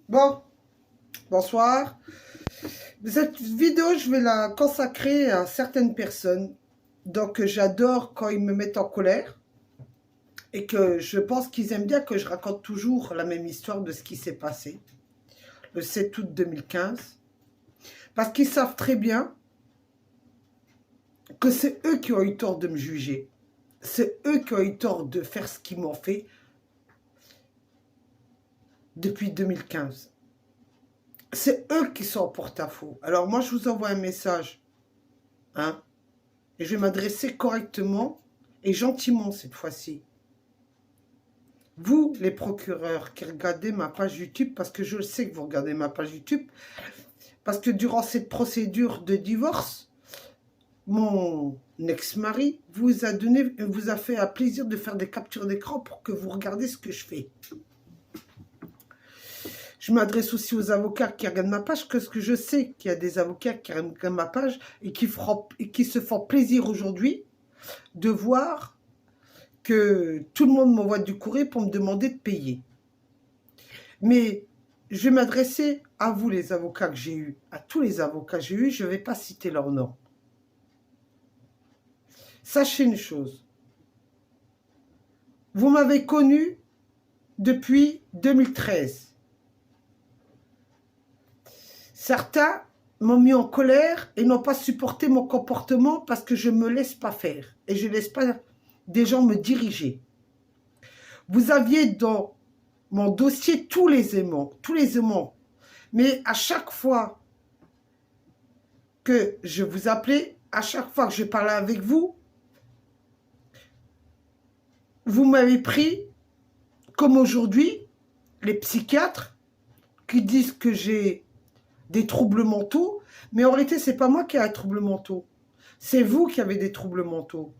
Bon, bonsoir. Cette vidéo, je vais la consacrer à certaines personnes. Donc, j'adore quand ils me mettent en colère et que je pense qu'ils aiment bien que je raconte toujours la même histoire de ce qui s'est passé le 7 août 2015. Parce qu'ils savent très bien que c'est eux qui ont eu tort de me juger. C'est eux qui ont eu tort de faire ce qu'ils m'ont fait depuis 2015. C'est eux qui sont en porte-à-faux. Alors moi, je vous envoie un message, hein, et je vais m'adresser correctement et gentiment cette fois-ci. Vous, les procureurs qui regardez ma page YouTube, parce que je sais que vous regardez ma page YouTube, parce que durant cette procédure de divorce, mon ex-mari vous a fait un plaisir de faire des captures d'écran pour que vous regardiez ce que je fais. Je m'adresse aussi aux avocats qui regardent ma page, parce que je sais qu'il y a des avocats qui regardent ma page et qui se font plaisir aujourd'hui de voir que tout le monde m'envoie du courrier pour me demander de payer. Mais je vais m'adresser à vous, les avocats que j'ai eus, à tous les avocats que j'ai eus, je ne vais pas citer leur nom. Sachez une chose, vous m'avez connu depuis 2013. Certains m'ont mis en colère et n'ont pas supporté mon comportement parce que je ne me laisse pas faire et je ne laisse pas des gens me diriger. Vous aviez dans mon dossier tous les aimants. Mais à chaque fois que je vous appelais, à chaque fois que je parlais avec vous, vous m'avez pris, comme aujourd'hui, les psychiatres qui disent que j'ai des troubles mentaux, mais en réalité, ce n'est pas moi qui ai un trouble mentaux. C'est vous qui avez des troubles mentaux.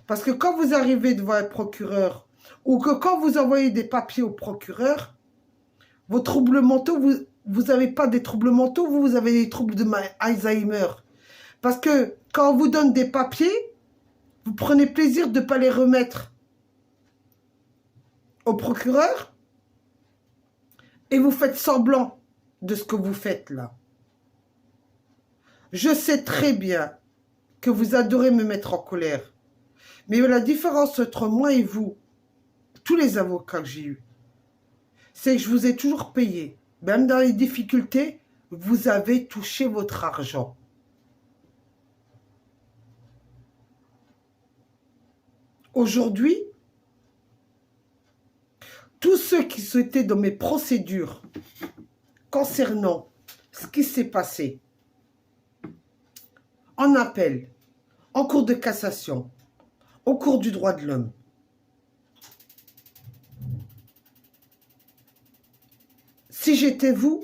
Parce que quand vous arrivez devant un procureur, ou que quand vous envoyez des papiers au procureur, vos troubles mentaux, vous n'avez pas des troubles mentaux, vous avez des troubles de Alzheimer. Parce que quand on vous donne des papiers, vous prenez plaisir de ne pas les remettre au procureur et vous faites semblant de ce que vous faites là. Je sais très bien que vous adorez me mettre en colère. Mais la différence entre moi et vous, tous les avocats que j'ai eus, c'est que je vous ai toujours payé. Même dans les difficultés, vous avez touché votre argent. Aujourd'hui, tous ceux qui étaient dans mes procédures concernant ce qui s'est passé en appel, en cours de cassation, au cours du droit de l'homme, si j'étais vous,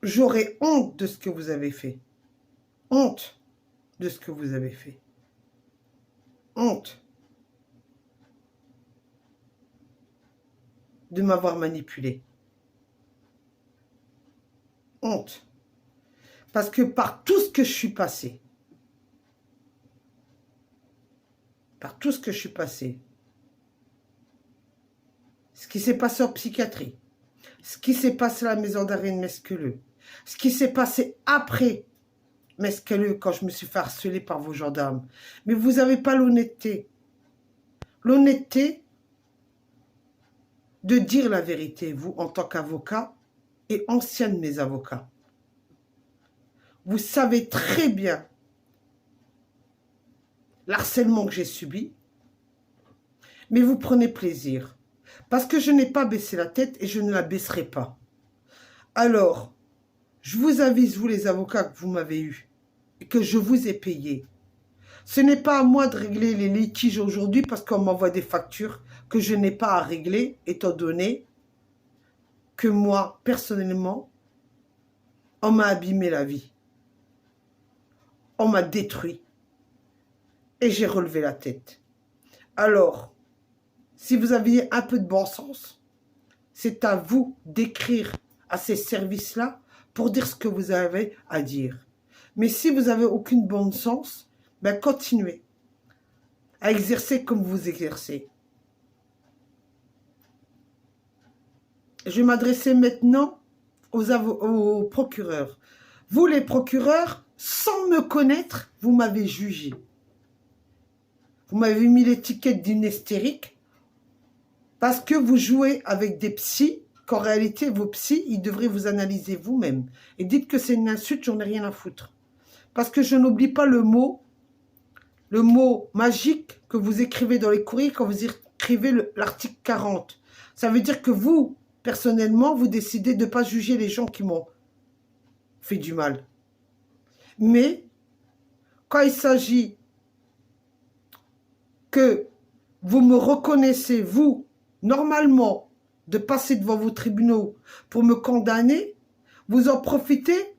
j'aurais honte de ce que vous avez fait. Honte de ce que vous avez fait. Honte de m'avoir manipulé. Honte. Parce que par tout ce que je suis passé, ce qui s'est passé en psychiatrie, ce qui s'est passé à la maison d'arrêt de Mesqueleux, ce qui s'est passé après Mesqueleux quand je me suis fait harceler par vos gendarmes. Mais vous n'avez pas l'honnêteté. L'honnêteté de dire la vérité, vous, en tant qu'avocat et ancien de mes avocats. Vous savez très bien l'harcèlement que j'ai subi, mais vous prenez plaisir. Parce que je n'ai pas baissé la tête et je ne la baisserai pas. Alors, je vous avise, vous les avocats que vous m'avez eus, et que je vous ai payé. Ce n'est pas à moi de régler les litiges aujourd'hui parce qu'on m'envoie des factures que je n'ai pas à régler, étant donné que moi, personnellement, on m'a abîmé la vie. On m'a détruit. Et j'ai relevé la tête. Alors, si vous aviez un peu de bon sens, c'est à vous d'écrire à ces services-là pour dire ce que vous avez à dire. Mais si vous n'avez aucune bon sens, ben continuez à exercer comme vous exercez. je vais m'adresser maintenant aux procureurs. Vous, les procureurs, sans me connaître, vous m'avez jugé. Vous m'avez mis l'étiquette d'une hystérique parce que vous jouez avec des psys, qu'en réalité, vos psys, ils devraient vous analyser vous-même. Et dites que c'est une insulte, j'en ai rien à foutre. Parce que je n'oublie pas le mot magique que vous écrivez dans les courriers quand vous écrivez l'article 40. Ça veut dire que vous, personnellement, vous décidez de ne pas juger les gens qui m'ont fait du mal. Mais quand il s'agit que vous me reconnaissez, vous, normalement, de passer devant vos tribunaux pour me condamner, vous en profitez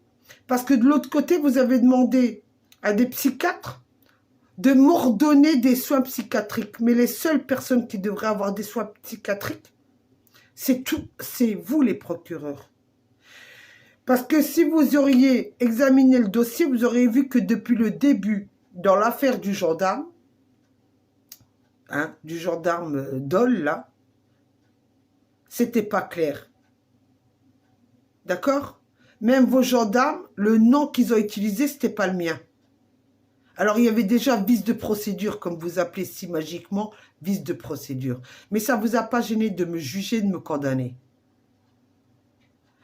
parce que de l'autre côté, vous avez demandé à des psychiatres de m'ordonner des soins psychiatriques. Mais les seules personnes qui devraient avoir des soins psychiatriques, c'est vous les procureurs. Parce que si vous auriez examiné le dossier, vous auriez vu que depuis le début, dans l'affaire du gendarme, du gendarme Dole, là, c'était pas clair. D'accord? Même vos gendarmes, le nom qu'ils ont utilisé, c'était pas le mien. Alors, il y avait déjà vice de procédure, comme vous appelez si magiquement, vice de procédure. Mais ça ne vous a pas gêné de me juger, de me condamner.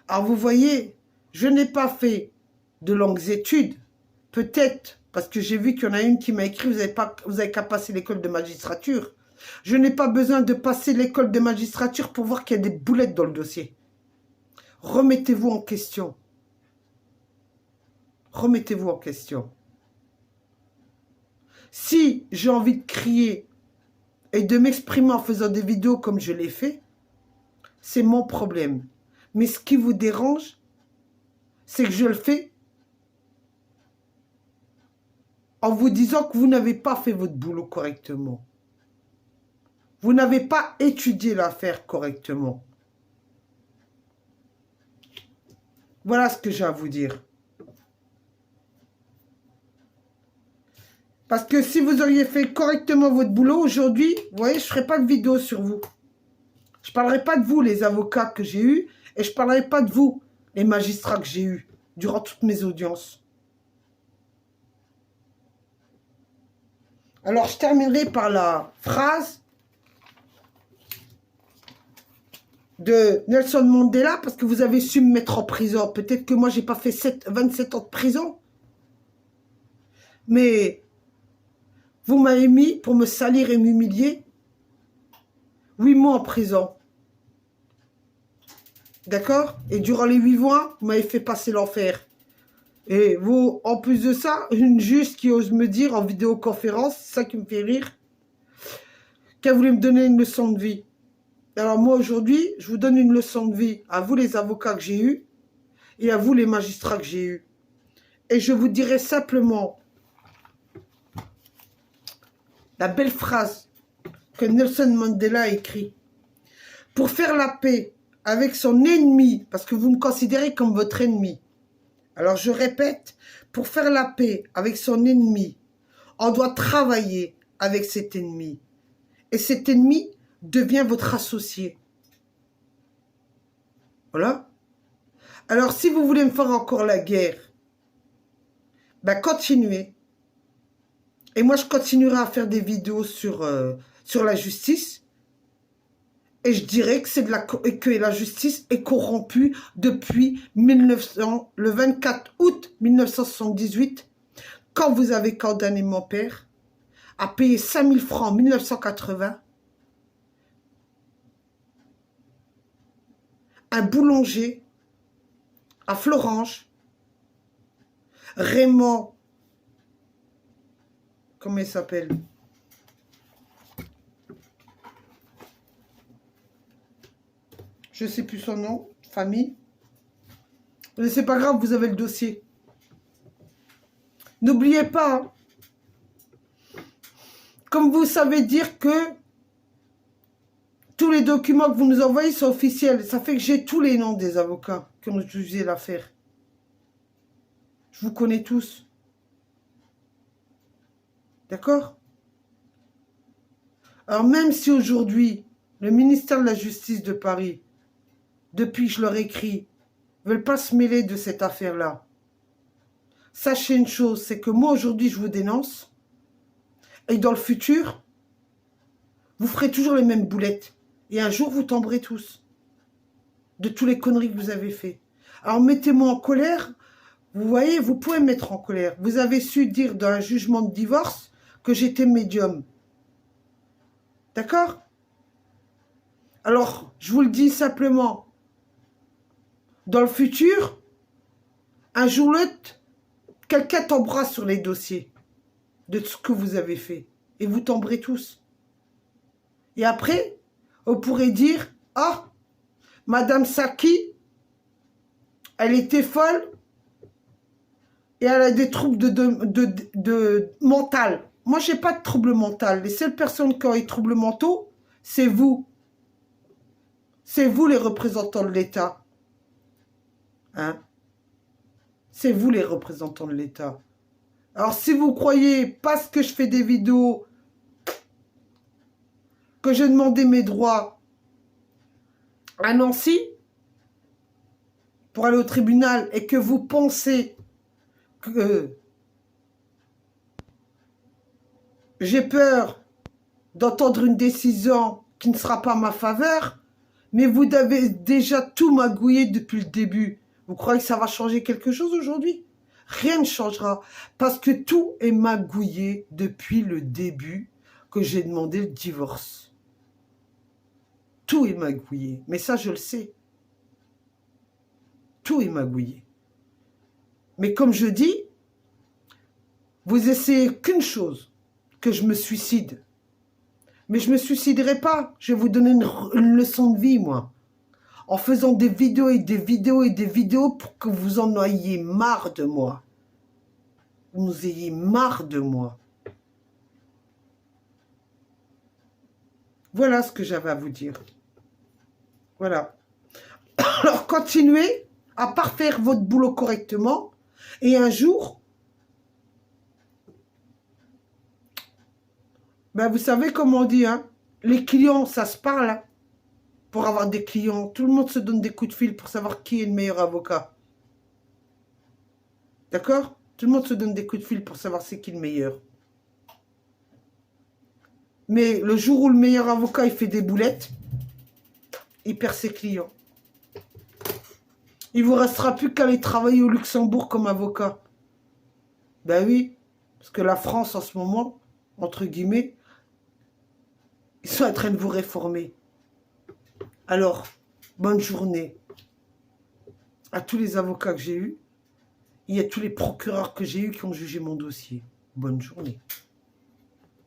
Alors, vous voyez, je n'ai pas fait de longues études. Peut-être, parce que j'ai vu qu'il y en a une qui m'a écrit, vous n'avez qu'à passer l'école de magistrature. Je n'ai pas besoin de passer l'école de magistrature pour voir qu'il y a des boulettes dans le dossier. Remettez-vous en question. Remettez-vous en question. Si j'ai envie de crier et de m'exprimer en faisant des vidéos comme je l'ai fait, c'est mon problème. Mais ce qui vous dérange, c'est que je le fais en vous disant que vous n'avez pas fait votre boulot correctement. Vous n'avez pas étudié l'affaire correctement. Voilà ce que j'ai à vous dire. Parce que si vous auriez fait correctement votre boulot, aujourd'hui, vous voyez, je ne ferai pas de vidéo sur vous. Je ne parlerai pas de vous, les avocats que j'ai eus, et je ne parlerai pas de vous, les magistrats que j'ai eus, durant toutes mes audiences. Alors, je terminerai par la phrase de Nelson Mandela, parce que vous avez su me mettre en prison. Peut-être que moi, je n'ai pas fait 27 ans de prison. Mais vous m'avez mis pour me salir et m'humilier 8 mois en prison. D'accord? Et durant les 8 mois, vous m'avez fait passer l'enfer. Et vous, en plus de ça, une juge qui ose me dire en vidéoconférence, c'est ça qui me fait rire, qu'elle voulait me donner une leçon de vie. Alors moi, aujourd'hui, je vous donne une leçon de vie à vous les avocats que j'ai eus et à vous les magistrats que j'ai eus. Et je vous dirai simplement la belle phrase que Nelson Mandela a écrite. Pour faire la paix avec son ennemi, parce que vous me considérez comme votre ennemi. Alors je répète, pour faire la paix avec son ennemi, on doit travailler avec cet ennemi. Et cet ennemi devient votre associé. Voilà. Alors si vous voulez me faire encore la guerre, ben continuez. Et moi je continuerai à faire des vidéos sur la justice. Et je dirais que la justice est corrompue depuis le 24 août 1978, quand vous avez condamné mon père à payer 5000 francs en 1980, un boulanger à Florange, Raymond, comment il s'appelle? Je ne sais plus son nom, famille. Mais c'est pas grave, vous avez le dossier. N'oubliez pas, hein, comme vous savez dire que tous les documents que vous nous envoyez sont officiels, ça fait que j'ai tous les noms des avocats qui ont jugé l'affaire. Je vous connais tous. D'accord? Alors même si aujourd'hui, le ministère de la Justice de Paris depuis que je leur écris, ne veulent pas se mêler de cette affaire-là. Sachez une chose, c'est que moi, aujourd'hui, je vous dénonce. Et dans le futur, vous ferez toujours les mêmes boulettes. Et un jour, vous tomberez tous. De tous les conneries que vous avez fait. Alors, mettez-moi en colère. Vous voyez, vous pouvez me mettre en colère. Vous avez su dire dans un jugement de divorce que j'étais médium. D'accord? Alors, je vous le dis simplement. Dans le futur, un jour l'autre, quelqu'un t'embrasse sur les dossiers de ce que vous avez fait. Et vous tomberez tous. Et après, on pourrait dire, ah, Madame Saki, elle était folle et elle a des troubles de mental. Moi, je n'ai pas de troubles mentaux. Les seules personnes qui ont des troubles mentaux, c'est vous. C'est vous les représentants de l'État. Hein? C'est vous les représentants de l'État. Alors, si vous croyez, parce que je fais des vidéos, que j'ai demandé mes droits à Nancy, pour aller au tribunal, et que vous pensez que j'ai peur d'entendre une décision qui ne sera pas en ma faveur, mais vous avez déjà tout magouillé depuis le début. Vous croyez que ça va changer quelque chose aujourd'hui? Rien ne changera, parce que tout est magouillé depuis le début que j'ai demandé le divorce. Tout est magouillé, mais ça je le sais. Tout est magouillé. Mais comme je dis, vous essayez qu'une chose, que je me suicide. Mais je ne me suiciderai pas. Je vais vous donner une leçon de vie, moi. En faisant des vidéos et des vidéos et des vidéos pour que vous en ayez marre de moi. Vous ayez marre de moi. Voilà ce que j'avais à vous dire. Voilà. Alors, continuez à parfaire votre boulot correctement. Et un jour, ben vous savez comment on dit, hein, les clients, ça se parle. Hein, pour avoir des clients, tout le monde se donne des coups de fil pour savoir qui est le meilleur avocat. D'accord? Tout le monde se donne des coups de fil pour savoir c'est qui le meilleur. Mais le jour où le meilleur avocat il fait des boulettes, il perd ses clients. Il vous restera plus qu'à aller travailler au Luxembourg comme avocat. Ben oui, parce que la France en ce moment, entre guillemets, ils sont en train de vous réformer. Alors, bonne journée à tous les avocats que j'ai eus et à tous les procureurs que j'ai eus qui ont jugé mon dossier. Bonne journée.